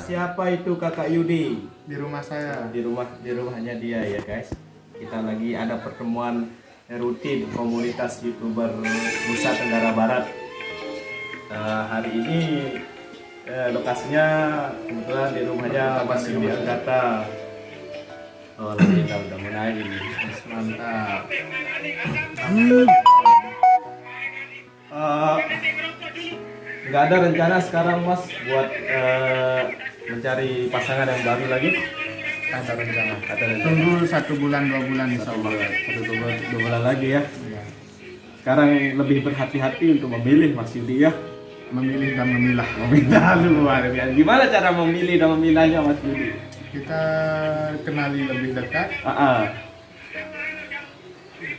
siapa itu Kakak Yudi? Di rumah saya. Di rumahnya dia ya guys. Kita lagi ada pertemuan rutin komunitas YouTuber Nusa Tenggara Barat. Hari ini lokasinya kebetulan di rumahnya Mas Yudi Agatha. Oh, kita udah mulai ini. Mantap. Nggak ada rencana sekarang Mas buat mencari pasangan yang baru lagi? Ada rencana. Ada rencana. Tunggu 1 bulan 2 bulan insya Allah. Dua bulan lagi ya. Sekarang lebih berhati-hati untuk memilih Mas Yudi ya. Memilih dan memilah. Memilah luar biasa. Gimana cara memilih dan memilahnya Mas Yudi? Kita kenali lebih dekat.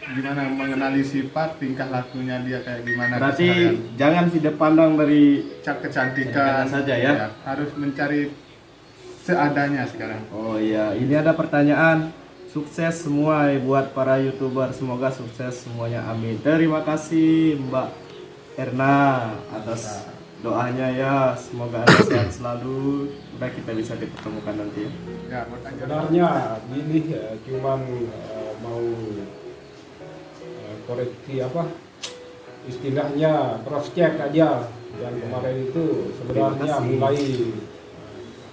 Gimana mengenali sifat, tingkah lakunya dia kayak gimana. Berarti keseharian. jangan tidak pandang dari Kecantikan saja ya. Harus mencari seadanya sekarang. Oh iya, ini ada pertanyaan. Sukses semua buat para YouTuber, semoga sukses semuanya, amin. Terima kasih Mbak Erna atas doanya ya, semoga Anda sehat selalu. Udah kita bisa dipertemukan nanti ya. Ya, bertanya. Sebenarnya ini cuman mau koreksi istilahnya cross check aja. Yang kemarin itu sebenarnya mulai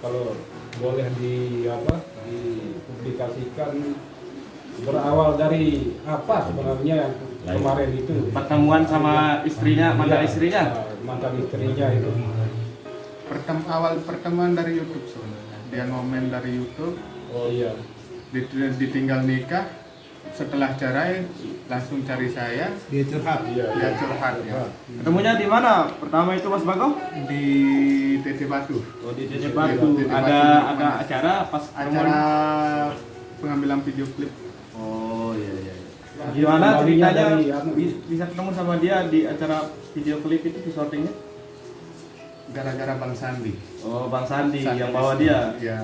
kalau boleh dipublikasikan berawal dari apa sebenarnya yang kemarin itu Pertemuan sama istrinya, mantan istrinya. mantan istrinya itu. Awal pertemuan dari YouTube sebenarnya. Dia ngomen dari YouTube, Oh iya. ditinggal nikah, setelah cerai langsung cari saya. Dia curhat. Iya. Dia curhat ya. Ketemunya di mana? Pertama itu Mas Bagong? Di Tete Batu. Oh di Tete Batu. Batu. Ada acara pas Acara pengambilan video klip. Oh iya iya. Gimana ceritanya bisa ketemu sama dia di acara video klip itu di shootingnya? Gara-gara Bang Sandi. Oh Bang Sandi yang bawa dia. Ya.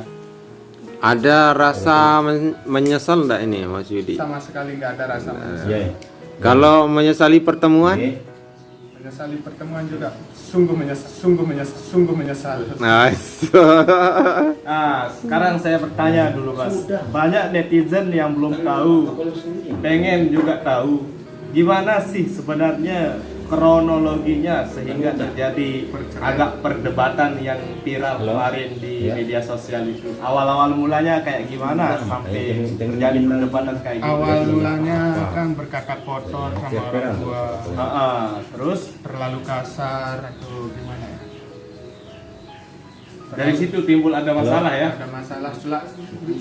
Ada rasa menyesal enggak ini Mas Yudi? Sama sekali nggak ada rasa menyesal. Kalau menyesali pertemuan? Menyesali pertemuan juga sungguh menyesal. Nice. Nah, sekarang saya bertanya dulu Mas. Banyak netizen yang belum tahu, pengen juga tahu gimana sih sebenarnya kronologinya sehingga terjadi agak perdebatan yang viral kemarin di media sosial itu. Awal-awal mulanya kayak gimana sampai terjadi perdebatan kayak gitu? Awal mulanya kan berkata kotor sama orang tua, Terus terlalu kasar atau gimana ya? dari situ timbul ada masalah ya? Ada masalah.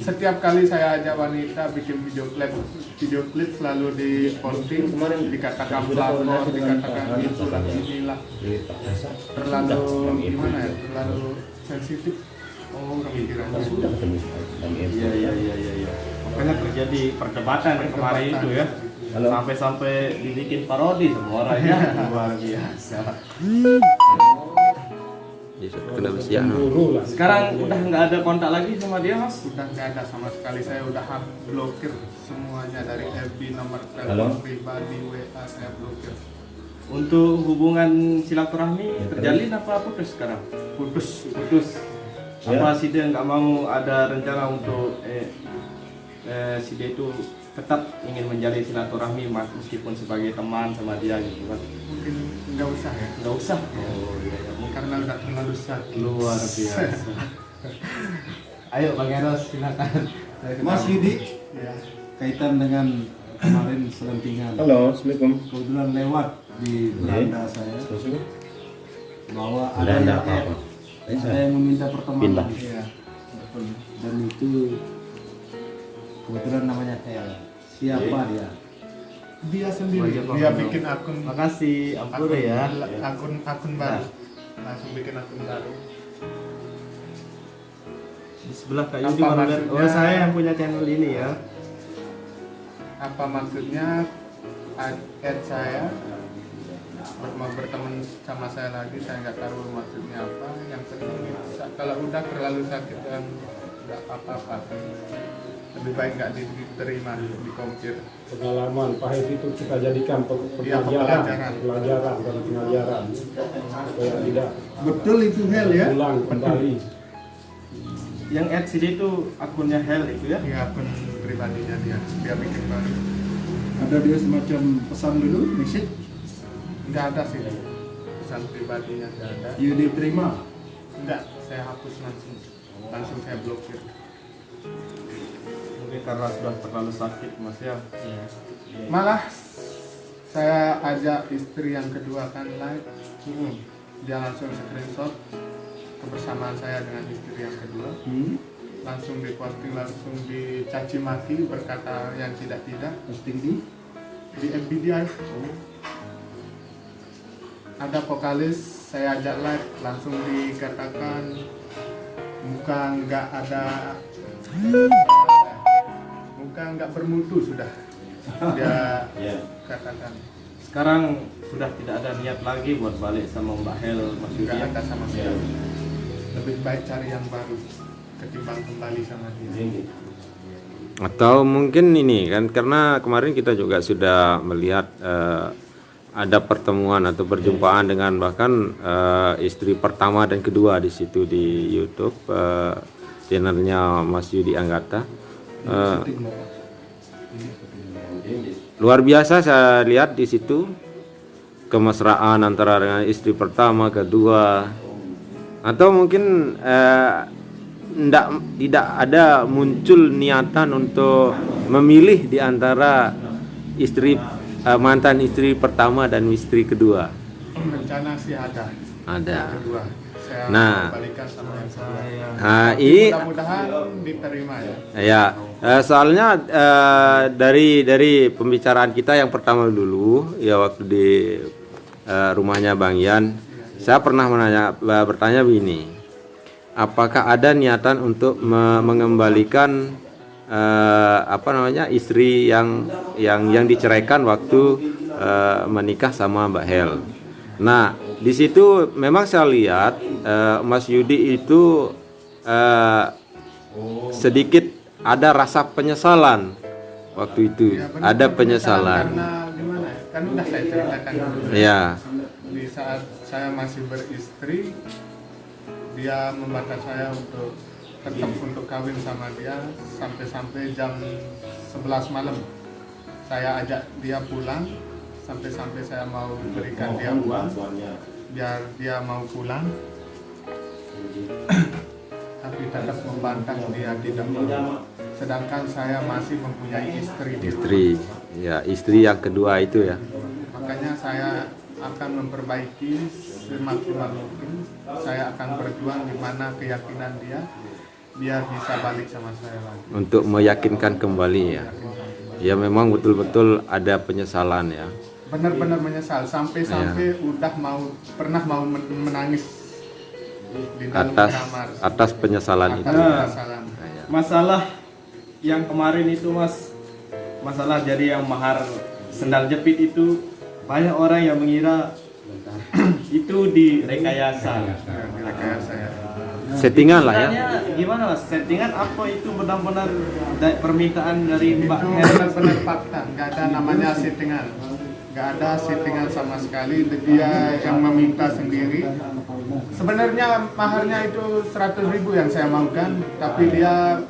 Setiap kali saya ajak wanita bikin video klip selalu diposting, dikatakan pelakor, dikatakan itulah inilah. Terlalu gimana ya? Terlalu sensitif. Oh, pemikiran. Iya. Makanya terjadi perdebatan kemarin itu ya. Sampai dibikin parodi semua orang ya. Luar biasa. Kena bersiap. Sekarang udah nggak ada kontak lagi sama dia Mas? Udah nggak ada sama sekali. Saya udah blokir semuanya dari FB, nomor telepon pribadi, WA saya blokir. Untuk hubungan silaturahmi terjalin apa putus sekarang? Putus. Apa si dia nggak mau ada rencana untuk si dia itu tetap ingin menjalin silaturahmi meskipun sebagai teman sama dia gitu kan? Mungkin nggak usah ya. Nggak usah. Oh iya. Karena udah terlalu sakit. Luar biasa. Ayo Bang Eros silakan. Mas Yudi, Ya. kaitan dengan kemarin selentingan. Halo, assalamualaikum. Kebetulan lewat di beranda saya bahwa ada yang meminta pertemanan. Iya. Dan itu kebetulan namanya El. Siapa dia? Dia sendiri. Dia bikin akun. Makasih, ampun ya. Akun baru. Langsung bikin akun baru. Di sebelah Kak Apa Yudi baru lihat. maksudnya? Oh saya yang punya channel ini ya. Apa maksudnya? Add saya mau berteman sama saya lagi, saya nggak tahu maksudnya apa. Yang penting kalau udah terlalu sakit dan nggak apa-apa, lebih baik nggak diterima, dikongkir. Pengalaman pahit itu kita jadikan Iya, pelajaran supaya tidak Betul itu Hel ya. ulang kembali. yang LCD itu akunnya Hel itu ya? Ya akun pribadinya dia bikin baru. Ada dia semacam pesan dulu, message. Nggak ada sih pesan pribadinya, nggak ada. Ya diterima. Enggak, saya hapus langsung saya blokir. Mungkin karena sudah terlalu sakit Mas ya. Malah saya ajak istri yang kedua kan live, dia langsung screenshot kebersamaan saya dengan istri yang kedua, langsung diposting, langsung dicaci maki berkata yang tidak Posting di FB dia. Ada vokalis saya ajak live, langsung dikatakan muka nggak bermutu sudah dia katakan. Sekarang sudah tidak ada niat lagi buat balik sama Mbak Hel Mas Yudi. Nggak ada sama sekali. Lebih baik cari yang baru ketimbang kembali sama dia. Atau mungkin ini kan karena kemarin kita juga sudah melihat ada pertemuan atau perjumpaan dengan bahkan istri pertama dan kedua di situ di YouTube channelnya Mas Yudi Anggata. Luar biasa saya lihat di situ kemesraan antara dengan istri pertama, kedua, atau mungkin tidak ada muncul niatan untuk memilih di antara mantan istri pertama dan istri kedua. Rencana sih ada. Kedua. Saya balikan sama yang kedua. Nah, ini mudah-mudahan diterima ya. Ya, soalnya dari pembicaraan kita yang pertama dulu ya waktu di rumahnya Bang Yan, saya pernah bertanya begini, apakah ada niatan untuk mengembalikan istri yang diceraikan waktu menikah sama Mbak Hel. Nah, di situ memang saya lihat Mas Yudi itu sedikit ada rasa penyesalan waktu itu. Ya, benar, ada penyesalan. Karena gimana ya? Kan udah saya ceritakan dulu. Ya. Di saat saya masih beristri, dia membatasi saya untuk tetap untuk kawin sama dia sampai jam 11 malam. Saya ajak dia pulang, sampai saya mau berikan dia uang biar dia mau pulang. Tapi tetap membantah dia tidak mau. Sedangkan saya masih mempunyai istri. Istri yang kedua itu ya. Makanya saya akan memperbaiki semaksimal mungkin. Saya akan berjuang di mana keyakinan dia biar bisa balik sama saya lagi. Untuk meyakinkan kembali ya. Ya memang betul-betul ada penyesalan ya. Benar-benar menyesal sampai udah pernah mau menangis di dalam kamar atas penyesalan itu. Masalah yang kemarin itu Mas, masalah jadi yang mahar sendal jepit itu banyak orang yang mengira itu direkayasa. Settingan lah ya. Gimana Mas? Settingan apa itu benar-benar permintaan dari Mbak Itu Hel? benar-benar fakta, nggak ada namanya settingan. Nggak ada settingan sama sekali. Dia yang meminta sendiri. Sebenarnya maharnya itu 100.000 yang saya maukan, tapi dia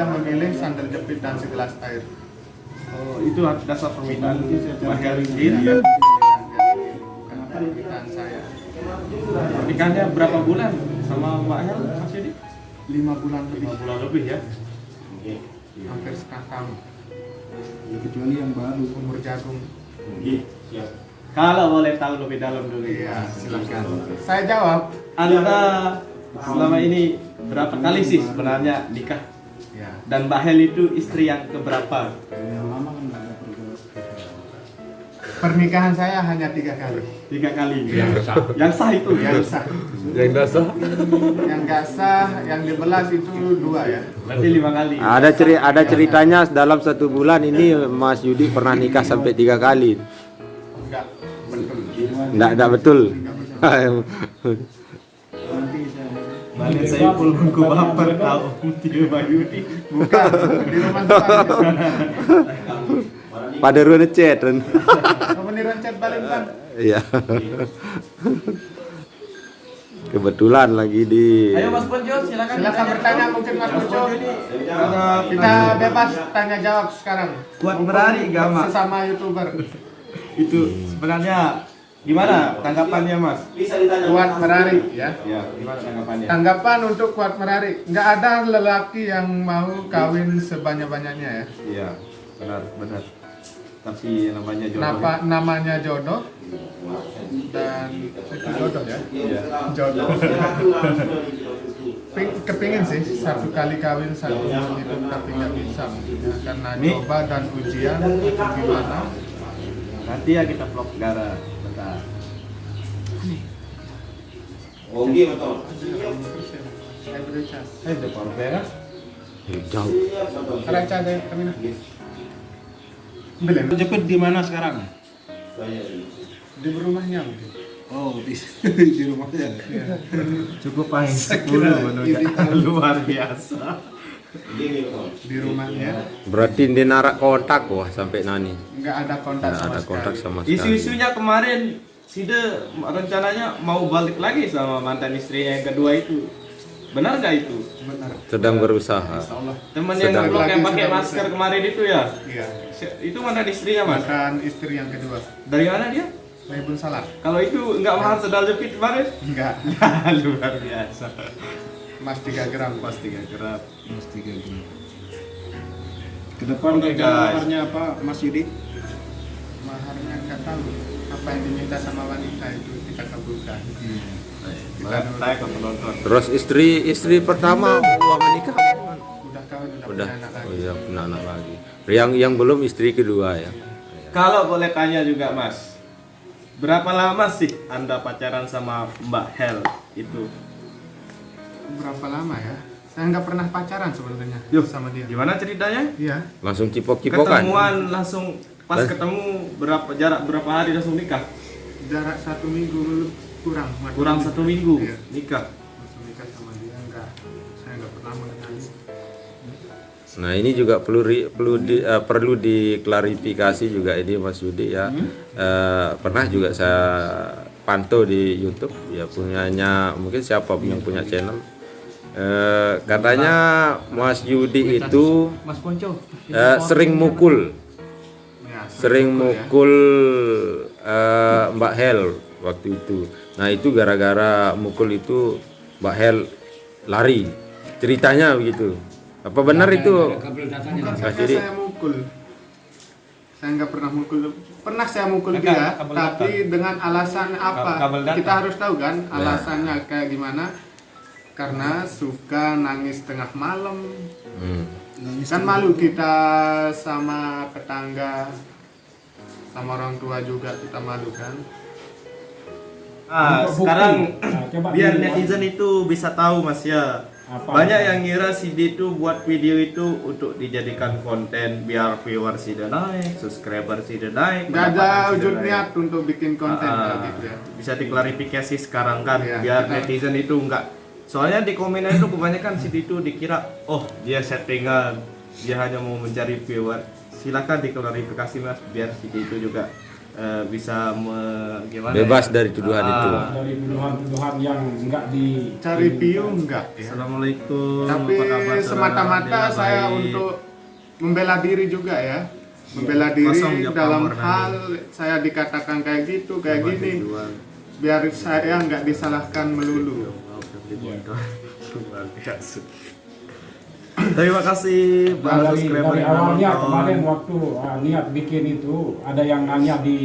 memilih sandal jepit dan segelas air. Oh, itu dasar permintaan Mbak Hel sendiri ya. Bukan permintaan saya. Nikahnya berapa bulan sama Mbak Hel Mas Yudi? 5 bulan lebih. 5 bulan lebih ya. Hampir setengah tahun. kecuali yang baru. Umur jagung. Kalau boleh tahu lebih dalam dulu. Iya, silakan. Saya jawab. Anda selama ini berapa kali sih sebenarnya nikah? Ya. Dan Mbak Hel itu istri yang keberapa? Yang lama kan nggak ada pergaulan. Pernikahan saya hanya 3 kali. 3 kali. Yang sah itu. Yang sah. Yang dasar. Yang nggak sah, yang dibelas itu 2 ya. Berarti 5 kali. Ada ceritanya dalam 1 bulan ini Mas Yudi pernah nikah sampai 3 kali. Enggak betul. Enggak betul. Balik saya pulku baper tahu dia Mbak Yudi. Bukan di rumah saya. Pada ruang chat. Kamu nih rencet balik kan? Iya. Kebetulan lagi di Ayo Mas Ponco, silakan. Silakan bertanya mungkin Mas Pujo. Kita bebas tanya jawab sekarang. Kuat berari, Gama. Sesama YouTuber. Itu sebenarnya gimana tanggapannya Mas? Kuat Merari ya. Ya, gimana tanggapannya? Tanggapan untuk Kuat Merari, nggak ada lelaki yang mau kawin sebanyak-banyaknya ya. Iya, benar. Tapi namanya jodoh. Namanya jodoh dan itu jodoh ya. Iya. Jodoh. Kepingin sih satu kali kawin satu hidup tapi nggak bisa ya, karena coba dan ujian itu gimana. Nanti ya kita vlog gara. Bentar. Ada power bank. jauh. Raca deh kami nak. Beli Jepit di mana sekarang? di rumahnya mungkin. Oh, di rumahnya. Cukup paling 10 menunjukkan luar biasa. Di rumahnya Berarti dia narak kontak wah sampai nani. nggak ada kontak Nggak sama ada kontak sekali. sama sekali. Isu-isunya kemarin Side rencananya mau balik lagi sama mantan istrinya yang kedua itu. Benar gak itu? Benar. Sedang berusaha. Teman yang Sedang ngeblok yang lagi, pakai sedang masker berusaha. kemarin itu ya? Iya. Itu mantan istrinya Mas? Mantan istri yang kedua. Dari mana dia? Label salah. Kalau itu enggak mahal sedal jepit kemarin? Enggak. Luar biasa. Mas 3 gram. Pas 3 gram. Mas 3 gini. Ke depan Oke, rencana guys. maharnya apa, Mas Yudi? Maharnya nggak tahu. Apa yang diminta sama wanita itu kita kabulkan. Saya ke penonton. Terus istri pertama wah menikah Udah kawin, udah udah punya anak lagi. oh iya punya anak lagi. Yang belum istri kedua ya. Kalau boleh tanya juga Mas, berapa lama sih Anda pacaran sama Mbak Hel itu? Berapa lama ya? Saya nggak pernah pacaran sebenarnya Yuh, sama dia. Gimana ceritanya? Iya. Langsung cipok-cipokan. Ketemuan langsung pas ketemu berapa hari langsung nikah? Jarak 1 minggu kurang. Kurang 1 minggu Iya. nikah. Langsung nikah sama dia enggak. Saya nggak pernah mengenali. Nah ini juga perlu diklarifikasi juga ini Mas Yudi ya. Pernah juga saya pantau di YouTube ya punyanya mungkin siapa yang punya channel. Katanya Mas Yudi itu Mas Ponco. sering mukul Ya, sering ya. mukul Mbak Hel waktu itu. Nah itu gara-gara mukul itu Mbak Hel lari. Ceritanya begitu. Apa benar itu? Bukan Mas saja Yudi? saya mukul. Saya nggak pernah mukul. Pernah saya mukul Kabel dia, data. tapi dengan alasan apa? Kabel data. Kita harus tahu kan alasannya kayak gimana. Karena suka nangis tengah malam. Kan malu kita sama tetangga, sama orang tua juga kita malu kan. Ah, Untuk bukti. sekarang Nah, coba biar dilihat. netizen itu bisa tahu Mas ya. Apa? Banyak yang ngira si D itu buat video itu untuk dijadikan konten biar viewers Sida naik, subscriber Sida naik. Nggak ada pendapatan Sida wujud naik. niat untuk bikin konten Ah, kayak gitu ya. Bisa diklarifikasi sekarang kan Iya, biar kita- netizen itu enggak. Soalnya di komenan itu kebanyakan si D itu dikira oh dia settingan, dia hanya mau mencari viewer. Silakan diklarifikasi Mas biar si D itu juga bisa gimana Bebas ya? dari tuduhan itu. Dari tuduhan-tuduhan yang enggak di Cari view enggak ya. Assalamualaikum. Tapi apa kabar, saudara? semata-mata Alhamdulillah saya baik. untuk membela diri juga ya. Membela diri Kosong ya, dalam Pak hal saya dikatakan kayak gitu, kayak Coba gini. dijual. Biar saya nggak disalahkan melulu. Luar biasa. Terima kasih para subscriber dari yang awalnya nonton. kemarin waktu niat bikin itu ada yang nanya di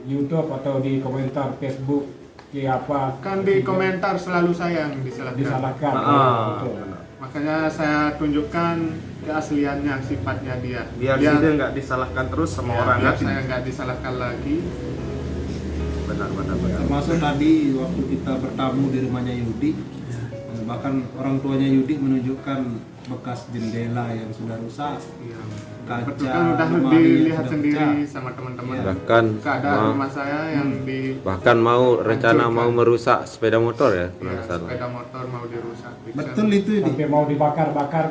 YouTube atau di komentar Facebook apa Kan di komentar selalu saya yang disalahkan. disalahkan. Ah, Betul. Makanya saya tunjukkan keasliannya, sifatnya dia. biar dia nggak disalahkan terus sama orang biar kan. saya nggak disalahkan lagi. Benar. Termasuk tadi waktu kita bertamu di rumahnya Yudi, bahkan orang tuanya Yudi menunjukkan bekas jendela yang sudah rusak, Iya. kaca Betul kan udah lemari yang dilihat sudah sendiri pecah. sama teman-teman. Bahkan Keadaan mau, rumah saya yang di mau rencana Hancurkan. mau merusak sepeda motor ya. ya, pernah ke sana. sepeda motor mau dirusak. Betul itu Yudi. Sampai mau dibakar-bakar.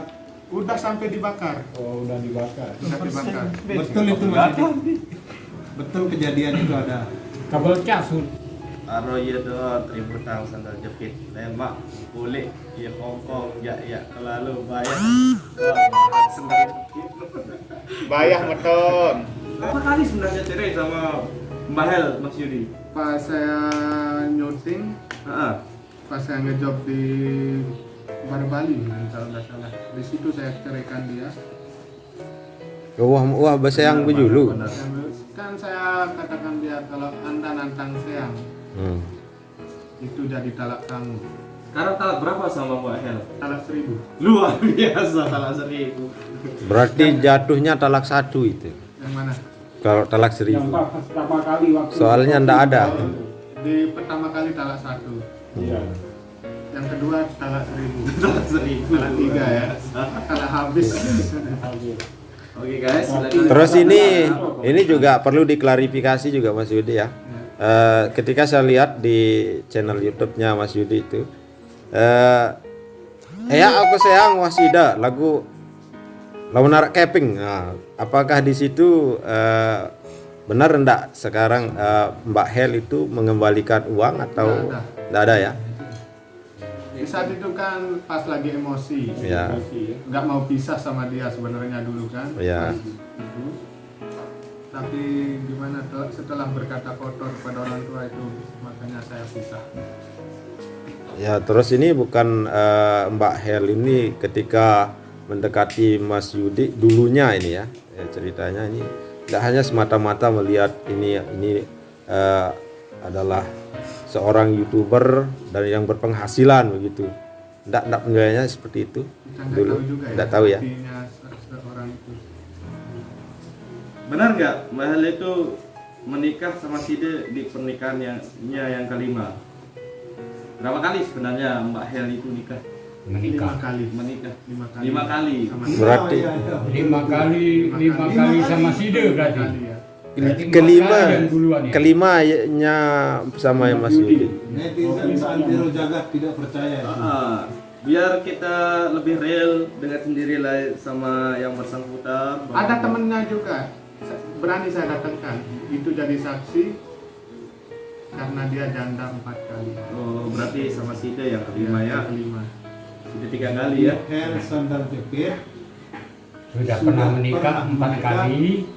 Udah sampai dibakar. Oh, udah dibakar. Udah dibakar. Betul itu Mas Yudi. Betul kejadian itu ada. Kabel cas Aroya doa tributang sandal jepit lemak kulit ya Hongkong ya kelalu bayar sandal jepit. Bayah meton. Berapa kali sebenarnya cerai sama Mbak Hel, Mas Yudi? Pas saya nyuting, pas saya ngejob di Bar Bali, kalau nggak salah. Di situ saya ceraikan dia. Wah beseang bejulu. Kan saya katakan dia kalau anda nantang seang, itu jadi talak kamu. Sekarang talak berapa sama Mbak Hel? Talak 1000. Luar biasa, talak 1000. Berarti jatuhnya talak 1 itu. Yang mana? Kalau talak Yang 1000. pertama kali waktu Soalnya ndak ada. Di pertama kali talak 1. Iya. Yang kedua talak 1000. Talak 1000. Talak 3 ya. Talak habis. Oke guys, silakan. Terus ini juga perlu diklarifikasi juga Mas Yudi ya. Ketika saya lihat di channel YouTube-nya Mas Yudi itu, ya aku sayang wasida lagu Launarak Keping. Nah, apakah di situ benar enggak sekarang Mbak Hel itu mengembalikan uang atau enggak ada ya? Di saat itu kan pas lagi emosi, Ya. nggak mau pisah sama dia sebenarnya dulu kan. Ya. Itu. Tapi gimana setelah berkata kotor pada orang tua itu, makanya saya pisah. Ya, terus ini bukan Mbak Hel ini ketika mendekati Mas Yudi dulunya ini ya, ceritanya ini tidak hanya semata-mata melihat ini adalah seorang YouTuber dan yang berpenghasilan begitu. Tidak penilaiannya seperti itu Kita nggak dulu. tahu juga Tidak tahu ya. hatinya seorang itu. Benar nggak Mbak Hel itu menikah sama Side di pernikahannya yang kelima? Berapa kali sebenarnya Mbak Hel itu nikah? 5 kali. Menikah 5 kali. 5 kali. Sama Berarti 5 kali sama Side berarti. kali ya. Berarti Mbak yang duluan ya? kelimanya sama yang Mas Yudi. Netizen seantero jagat tidak percaya itu. Biar kita lebih real dengan sendiri lah sama yang bersangkutan. Ada temennya juga, berani saya datangkan. Itu jadi saksi karena dia janda 4 kali. Oh, berarti sama Side yang kelima ya. Kelima. Side 3 kali ya. Hel sandal jepit Sudah pernah menikah 4 kali.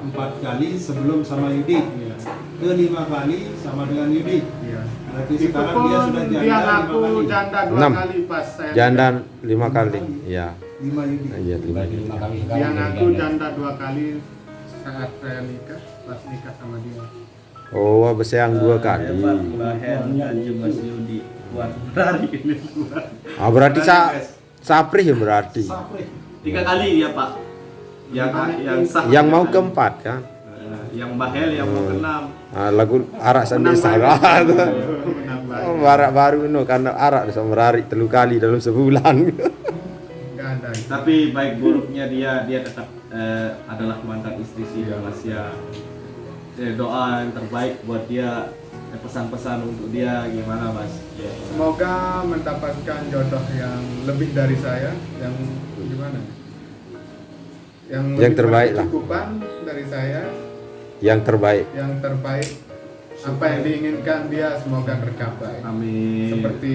4 kali sebelum sama Yudi. Iya. Ke 5 kali sama dengan Yudi. Iya. Berarti Itu sekarang pun dia sudah janda dia 5 ngaku kali. janda 2 6. kali pas saya. Janda 5 kali. Ya. 5 Yudi. Iya, 5 Berarti 5 kali sekarang. Dia jadi ngaku janda. janda 2 kali saat saya nikah, pas nikah sama dia. Oh, beseang 2 kali. Hebat Mbak Hel Tanjung Mas Yudi. Kuat dari ini kuat. Berarti Sapri ya berarti. 3 kali ya Pak. Yang sah. Yang mau keempat kan. Yang Mbak Hel yang mau ke-6. Lagu arak sendiri salah. Menang banyak. Barak baru no karena arak bisa merarik 3 kali dalam sebulan. Nggak ada. Tapi baik buruknya dia tetap adalah mantan istri si Mas ya. Doa yang terbaik buat dia, pesan-pesan untuk dia gimana Mas? Ya. Semoga mendapatkan jodoh yang lebih dari saya, yang gimana? Yang lebih terbaik lah. berkecukupan dari saya, Yang terbaik. yang terbaik. Apa yang diinginkan dia semoga tercapai. Amin. Seperti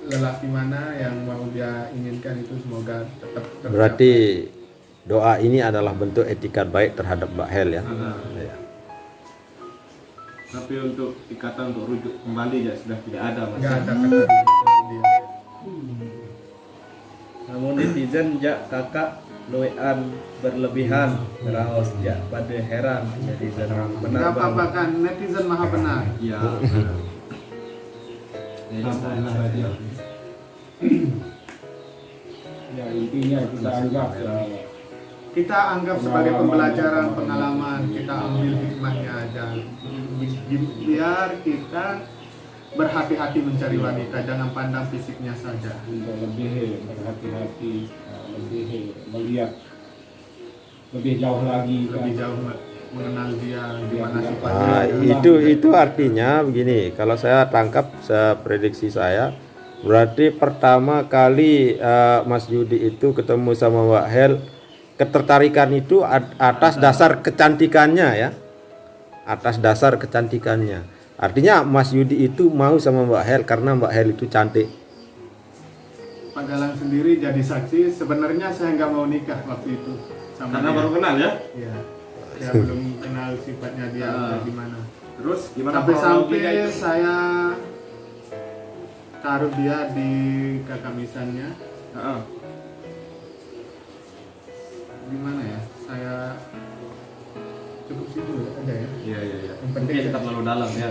lelaki mana yang mau dia inginkan itu semoga tetap tercapai. Berarti doa ini adalah bentuk etikat baik terhadap Mbak Hel ya. Ya. Tapi untuk ikatan untuk rujuk kembali ya sudah tidak ada Mas. nggak ada kata dia. Namun netizen jak kakak loean berlebihan raos jak pada heran netizen benar Nggak apa-apa kan, netizen maha benar. Ya. Alhamdulillah saja. Ya intinya kita anggap Kita anggap sebagai pembelajaran pengalaman, kita ambil hikmahnya aja. Biar kita berhati-hati mencari wanita, jangan pandang fisiknya saja. untuk lebih berhati-hati, lebih melihat lebih jauh lagi kan. Lebih jauh mengenal dia, gimana sifatnya. Nah, itu artinya begini, kalau saya tangkap prediksi saya berarti pertama kali Mas Yudi itu ketemu sama Mbak Hel, ketertarikan itu atas dasar kecantikannya ya, atas dasar kecantikannya. Artinya Mas Yudi itu mau sama Mbak Hel karena Mbak Hel itu cantik. Pak Galang sendiri jadi saksi. Sebenarnya saya nggak mau nikah waktu itu sama Karena dia. baru kenal ya. Iya. Saya belum kenal sifatnya dia kayak gimana. Terus gimana Sampai kronologinya itu? saya taruh dia di kakamisannya. Heeh. Gimana ya? Saya cukup situ aja ya. Iya iya iya. Yang penting Mungkin terlalu dalam ya.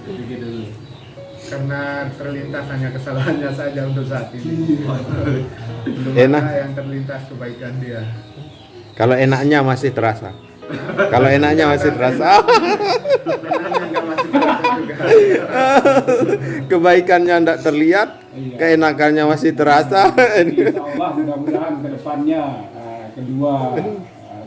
Pikir dulu. karena terlintas hanya kesalahannya saja untuk saat ini. Belum Enak. ada yang terlintas kebaikan dia. Kalau enaknya masih terasa. Kalau enaknya masih terasa. Benarnya nggak masih terasa juga. Kebaikannya tidak terlihat, keenakannya masih terasa. Insya Allah mudah-mudahan ke depannya kedua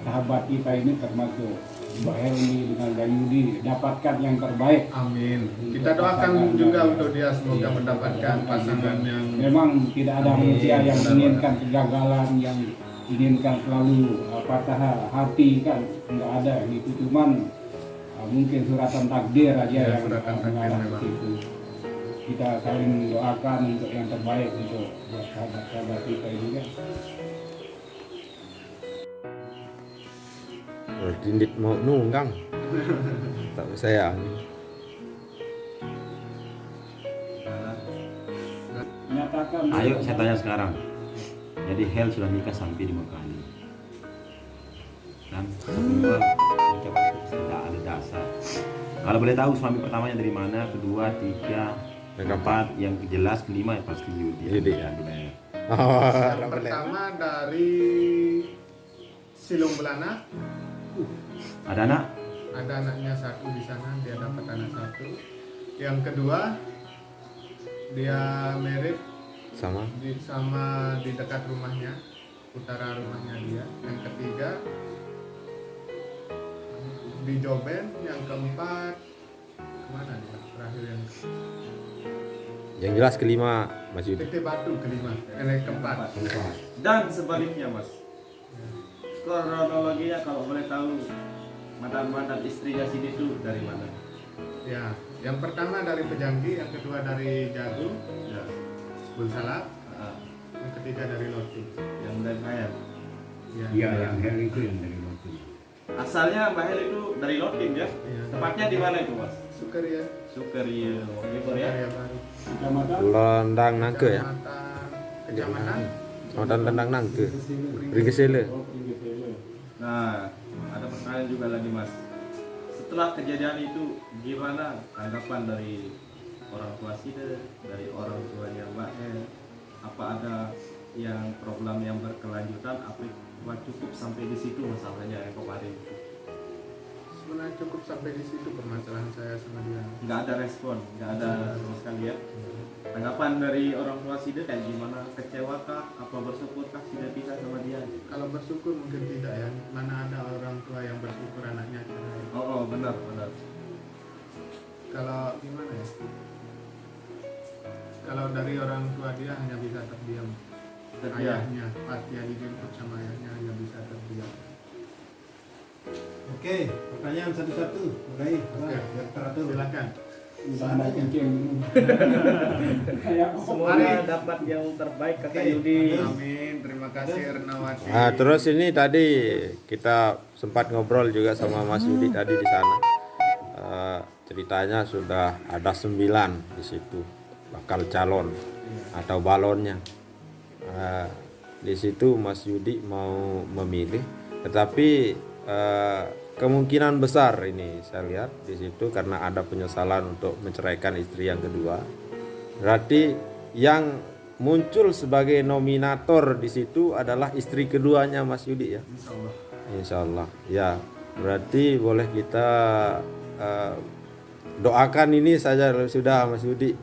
sahabat kita ini termasuk Mbak Helmi dengan Dayudi dapatkan yang terbaik. Amin. Kita doakan juga untuk dia semoga mendapatkan pasangan yang Memang tidak ada manusia yang inginkan kegagalan, yang inginkan selalu patah hati kan, nggak ada gitu. Cuman mungkin suratan takdir aja Ya, yang suratan takdir mengarah memang. ke situ. Kita saling doakan untuk yang terbaik untuk sahabat-sahabat kita ini kan. Dindit mau nunggang. Tak sayang. Menyatakan Ayo saya tanya sekarang. Jadi Hel sudah nikah sampai 5 kali. Dan semua mencoba tidak ada dasar. Kalau boleh tahu suami pertamanya dari mana, kedua, tiga, keempat, yang jelas kelima ya pasti Yudi. Yudi. Ya, boleh. yang pertama dari Silung Belana. Ada anak? Ada anaknya satu di sana, dia dapat anak satu. Yang kedua dia married Sama. sama di dekat rumahnya, utara rumahnya dia. Yang ketiga di Joben. Yang keempat kemana dia terakhir yang Yang jelas kelima Mas Yudi. PT Batu kelima, yang keempat. Dan sebaliknya mas, kronologinya kalau boleh tahu mantan istrinya sini itu dari mana? Ya, yang pertama dari Pejanggi, yang kedua dari Jagung, Ya. Bunsalak, Ah, yang ketiga dari Loti. yang dari Kayan. Ya. Iya, Ya, yang Hel itu yang dari Lotin. Asalnya Mbak Hel itu dari Lotin ya? Iya. Tepatnya di mana itu mas? Sukaria, Sukaria, Bogor ya? Sukaria Baru. kecamatan Londang Nangke ya. Kecamatan Londang Tendang Nangke. Rigesele. Nah, ada pertanyaan juga lagi mas. Setelah kejadian itu, gimana tanggapan dari orang tua Sida, dari orang tuanya Mbak Hel? Apa ada yang problem yang berkelanjutan? Apa cukup sampai di situ masalahnya yang kemarin? sebenarnya cukup sampai di situ permasalahan saya sama dia. Nggak ada respon, nggak ada sama sekali ya. Tanggapan dari orang tua Sida kayak gimana? Kecewa kah? Apa bersyukur kah Sida pisah sama dia? Kalau bersyukur mungkin tidak ya. Mana ada orang tua yang bersyukur anaknya cerai. Oh, benar benar. Kalau gimana ya? Kalau dari orang tua dia hanya bisa terdiam. Terdiam. Ayahnya, pas dia dijemput sama ayahnya hanya bisa terdiam. Oke, pertanyaan satu-satu. Mulai, Oke, biar teratur. silakan. sana kencing. Kayak Semoga dapat yang terbaik kakak Oke. Yudi. Amin. Terima kasih Ernawati. Nah, terus ini tadi kita sempat ngobrol juga sama Mas Yudi tadi di sana. Ceritanya sudah ada 9 di situ bakal calon atau balonnya. Di situ Mas Yudi mau memilih, tetapi kemungkinan besar ini saya lihat di situ karena ada penyesalan untuk menceraikan istri yang kedua. Berarti yang muncul sebagai nominator di situ adalah istri keduanya Mas Yudi ya. Insya Allah. Insya Allah ya, berarti boleh kita doakan ini saja sudah Mas Yudi.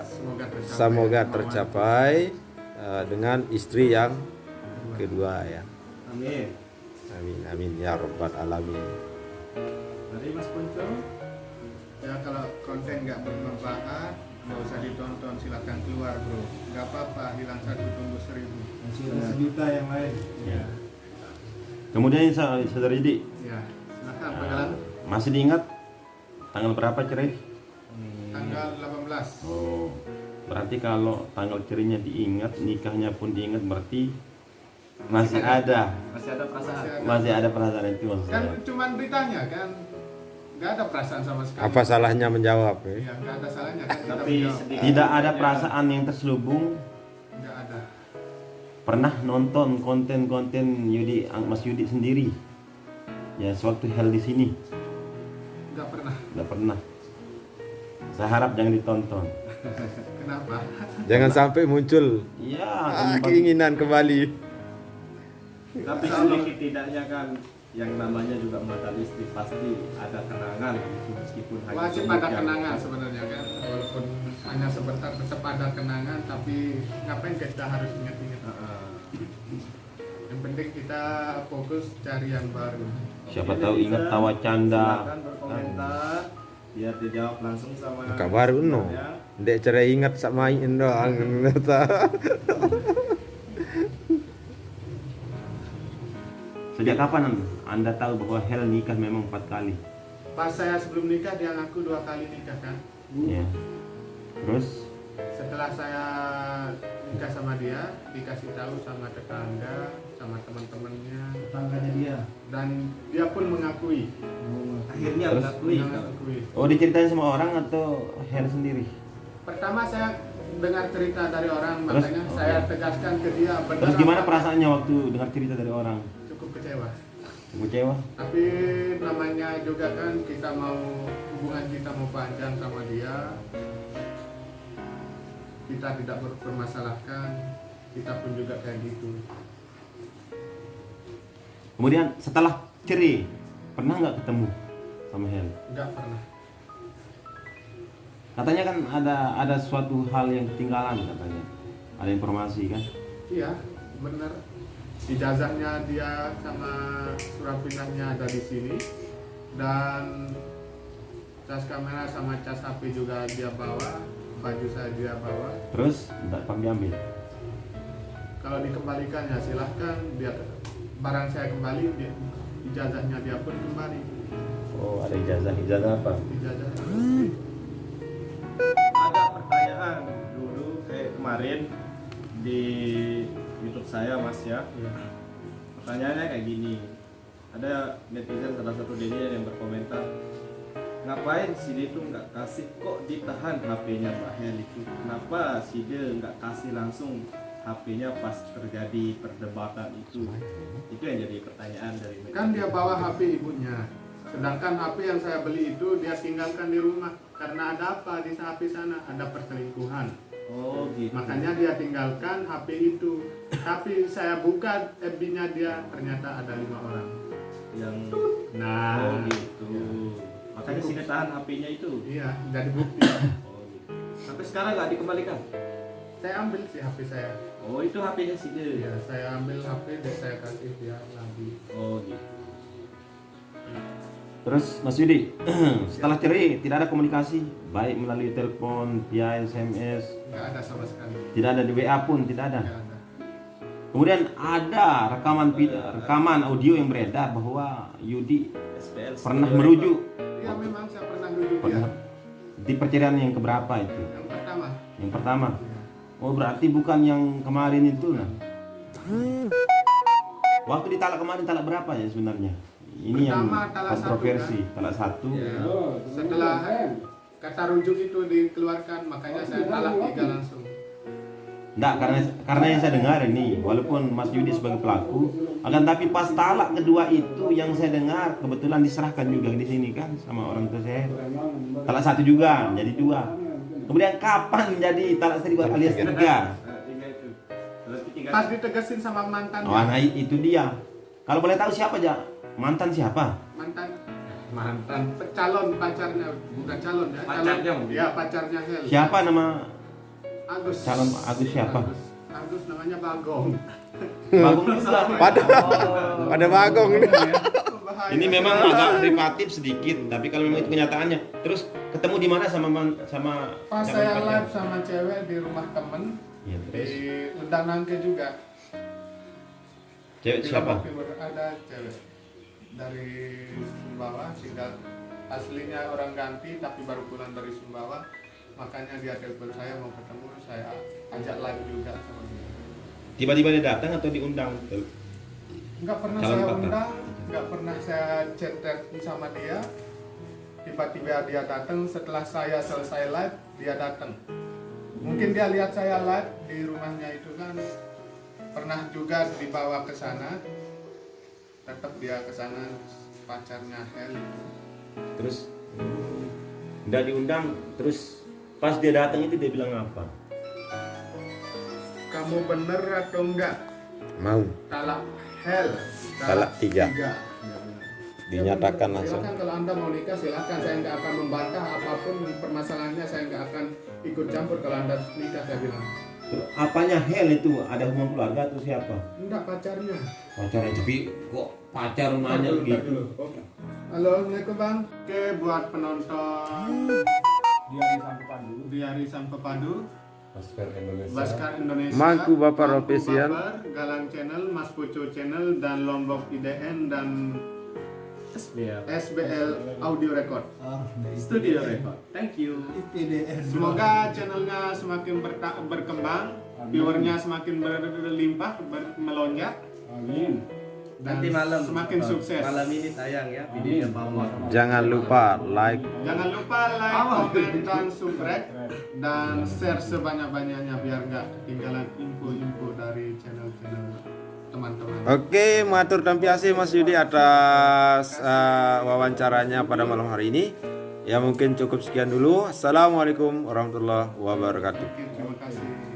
Semoga tercapai. Semoga tercapai dengan istri yang kedua ya. Amin. Amin amin ya rabbal alamin. Dari Mas Punco, ya kalau konten nggak bermanfaat, nggak usah ditonton, silakan keluar bro. Nggak apa-apa, hilang 1 tunggu 1000. Masih ada sejuta yang lain. Ya. Kemudian saudara Yudi, Ya, silakan Pak Galang. masih diingat Tanggal berapa cerai? Tanggal 18. Oh, berarti kalau tanggal cerainya diingat, nikahnya pun diingat, berarti masih ada perasaan itu maksud Kan saya. cuman ditanya kan, nggak ada perasaan sama sekali. Apa salahnya menjawab? Ya, nggak ada salahnya kan kita Tapi menjawab. sedikit Tidak ada perasaan yang terselubung. Nggak ada. Pernah nonton konten-konten Mas Yudi sendiri? Ya, sewaktu hal di sini. Nggak pernah. Nggak pernah. Saya harap jangan ditonton. Kenapa? Jangan sampai muncul Iya, keinginan kembali. Tapi sedikit tidaknya kan yang namanya juga mantan istri pasti ada kenangan gitu, meskipun hanya Wajib sedikit ada yang- kenangan sebenarnya kan, walaupun hanya sebentar tetap ada kenangan, tapi ngapain kita harus ingat-ingat. Yang penting kita fokus cari yang baru. siapa tahu ingat tawa canda. Silakan berkomentar biar dijawab langsung sama Kabar uno. ya. Dek cerai ingat sama main doang. Sejak kapan Anda tahu bahwa Hel nikah memang 4 kali? Pas saya sebelum nikah dia ngaku 2 kali nikah kan. Ya. Terus Setelah saya nikah sama dia, dikasih tahu sama tetangga, sama teman-temannya, Tetangganya dia. dan dia pun mengakui. Akhirnya Terus? mengakui kan. Mengakui. oh, diceritain sama orang atau Hel sendiri? Pertama saya dengar cerita dari orang, Terus? makanya saya tegaskan ke dia. Benar Terus gimana apa? perasaannya waktu dengar cerita dari orang? Cukup kecewa. Kecewa? Tapi namanya juga kan kita mau hubungan kita mau panjang sama dia, kita tidak bermasalahkan, kita pun juga kayak gitu. Kemudian setelah cerai, pernah nggak ketemu sama Hel? Nggak pernah. Katanya kan ada suatu hal yang ketinggalan katanya. Ada informasi kan? Iya, benar. Ijazahnya dia sama surat pindahnya ada di sini, dan cas kamera sama cas HP juga dia bawa, baju saya dia bawa. Terus nggak kami ambil. Kalau dikembalikan ya silahkan, dia barang saya kembali, ijazahnya dia pun kembali. Oh, ada ijazah apa? Ijazah. Ada pertanyaan dulu kayak kemarin di YouTube saya Mas ya. Pertanyaannya kayak gini. Ada netizen salah satu dia yang berkomentar, ngapain si dia itu nggak kasih, kok ditahan HP-nya Pak Hel itu? Kenapa si dia nggak kasih langsung HP-nya pas terjadi perdebatan itu? Itu yang jadi pertanyaan dari Kan dia bawa HP ibunya, sedangkan HP yang saya beli itu dia tinggalkan di rumah. Karena ada apa di HP sana? Ada perselingkuhan. Oh gitu. Makanya dia tinggalkan HP itu. Tapi saya buka FB-nya dia, ternyata ada 5 orang. Yang Nah, oh gitu. Makanya si dia tahan HP-nya itu. iya, jadi bukti. Oh gitu. Sampai sekarang nggak dikembalikan. Saya ambil sih HP saya. Oh itu HP-nya si dia. Iya, saya ambil HP dan saya kasih dia lagi. Oh gitu. Terus Mas Yudi, setelah cerai tidak ada komunikasi, baik melalui telepon, via SMS, Nggak ada sama sekali. tidak ada di WA pun, tidak ada. Nggak ada. Kemudian ada rekaman audio yang beredar bahwa Yudi SPL pernah merujuk Iya, memang saya pernah rujuk dia. pernah di perceraian yang keberapa itu? Yang pertama. Yang pertama. Oh, berarti bukan yang kemarin itu nah. Waktu ditalak kemarin talak berapa ya sebenarnya? Ini yang Pertama, talak kontroversi, satu, talak satu. Ya. Setelah kata rujuk itu dikeluarkan, makanya saya talak 3 langsung. Enggak, karena yang saya dengar ini, walaupun Mas Yudi sebagai pelaku, akan tapi pas talak kedua itu yang saya dengar kebetulan diserahkan juga di sini kan sama orang tua saya. Talak 1 juga, jadi 2. Kemudian kapan jadi talak 1 alias 3? tiga itu. Berarti tiga. Pas ditegesin sama mantannya. Oh, nah itu dia. Kalau boleh tahu siapa aja? Mantan siapa? Mantan calon pacarnya, bukan calon ya. Pacarnya calon, mungkin. ya pacarnya Hel. Siapa nama Agus. calon Agus siapa? Agus namanya Bagong. Bagong juga. Pada bagong ini. Bahaya. Ini memang agak privatif sedikit, tapi kalau memang itu kenyataannya. Terus ketemu di mana sama Pas calon saya pacar? live sama cewek di rumah temen, Ya, di terus Undang Nangke juga. cewek Di siapa? Lombok Timur ada cewek dari bawah tinggal aslinya orang Ganti tapi baru pulang dari Sumbawa, makanya dia telepon saya mau ketemu, saya ajak live juga sama dia. Tiba-tiba dia datang atau diundang? Nggak pernah Calon saya partner. undang, nggak pernah saya chat sama dia. Tiba-tiba dia datang setelah saya selesai live, dia datang. Mungkin dia lihat saya live di rumahnya itu kan, pernah juga dibawa ke sana. Tetap dia ke sana, pacarnya Hel. Terus nggak diundang, terus pas dia datang itu dia bilang apa? Kamu bener atau enggak? Mau Talak Hel. Talak 3. dia bilang. Dinyatakan Ya, langsung. silakan kalau Anda mau nikah silakan, saya nggak akan membantah apapun permasalahannya, saya nggak akan ikut campur kalau Anda nikah, saya bilang. Terus apanya Hel itu? Ada hubungan keluarga atau siapa? Enggak, pacarnya. Pacarnya, tapi kok pacar nanya begitu? Oke. Halo, Assalamualaikum Bang. Oke, buat penonton Di hari Sampai Padu. di Hari Sang Pepadu, Baskar Indonesia, Mangku Baper Mangku Official. Baper, Galang Channel, Mas Puco Channel, dan Lombok IDN, dan SBL Audio Record, Studio Record. Thank you. Semoga channelnya semakin berkembang, viewernya semakin berlimpah, melonjak, Amin. dan Nanti malam semakin sukses. Malam ini tayang ya videonya Pak Omar. Jangan lupa like, Jangan lupa like, komen, dan subscribe, dan share sebanyak-banyaknya biar nggak ketinggalan info-info dari channel-channel teman-teman. Oke, matur terima kasih Mas Yudi atas wawancaranya pada malam hari ini. Ya mungkin cukup sekian dulu. Assalamualaikum warahmatullahi wabarakatuh. Oke, terima kasih.